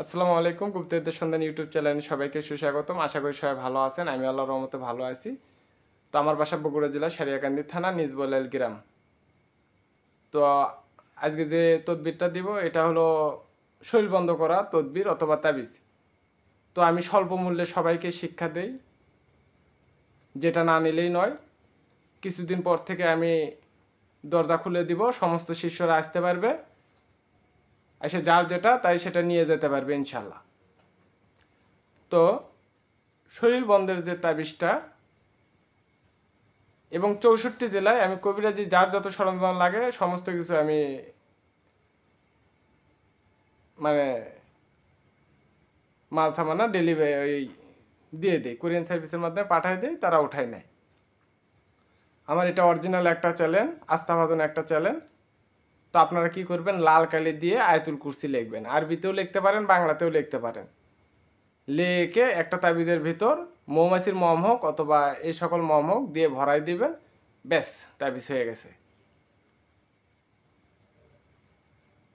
আসসালামু আলাইকুম। গুপ্তবিদ্যার সন্ধান ইউটিউব চ্যানেলে সবাইকে সুস্বাগতম। আশা করি সবাই ভালো আছেন। আমি আল্লাহর রহমতে ভালো আছি। তো আমার বাসা বগুড়া জেলা সারিয়াকান্দি থানা নিজবলেল গ্রাম। তো আজকে যে তদবিরটা দিব এটা হলো শরীর বন্ধ করা তদবির অথবা তাবিজ। তো আমি স্বল্প মূল্যে সবাইকে শিক্ষা দেই, যেটা না নিলেই নয়। কিছুদিন পর থেকে আমি দরজা খুলে দিব, সমস্ত শিষ্যরা আসতে পারবে, এসে যার যেটা তাই সেটা নিয়ে যেতে পারবে ইনশাল্লাহ। তো শরীর বন্ধের যে তাবিজটা এবং 64 জেলায় আমি কবিরাজি যার যত সরঞ্জাম লাগে সমস্ত কিছু আমি মানে মাল সামানা ডেলিভারি দিয়ে দিই, কোরিয়ান সার্ভিসের মাধ্যমে পাঠাই দিই, তারা উঠায় নেয়। আমার এটা অরিজিনাল একটা চ্যানেল, আস্থাভাজন একটা চ্যানেল। তো আপনারা কি করবেন, লাল কালি দিয়ে আয়াতুল কুরসি লিখবেন, আরবিতেও লিখতে পারেন, বাংলাতেও লিখতে পারেন। লিখে একটা তাবিজের ভিতর মৌমাছির মম হোক অথবা এই সকল মম হোক দিয়ে ভরাই দিবেন, ব্যাস তাবিজ হয়ে গেছে।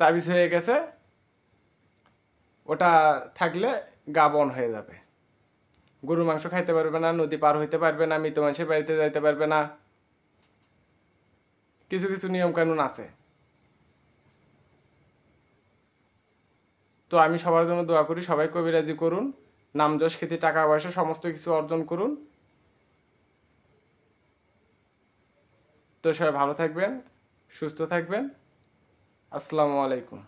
তাবিজ হয়ে গেছে, ওটা থাকলে গা বন হয়ে যাবে। গরুর মাংস খাইতে পারবে না, নদী পার হইতে পারবে না, মৃত মানুষের বাড়িতে যাইতে পারবে না, কিছু কিছু নিয়ম কানুন আছে। তো আমি সবার জন্য দোয়া করি, সবাই কবিরাজি করুন, নাম যশ খ্যাতি টাকা পয়সা সমস্ত কিছু অর্জন করুন। তো সবাই ভালো থাকবেন, সুস্থ থাকবেন। আসসালামু আলাইকুম।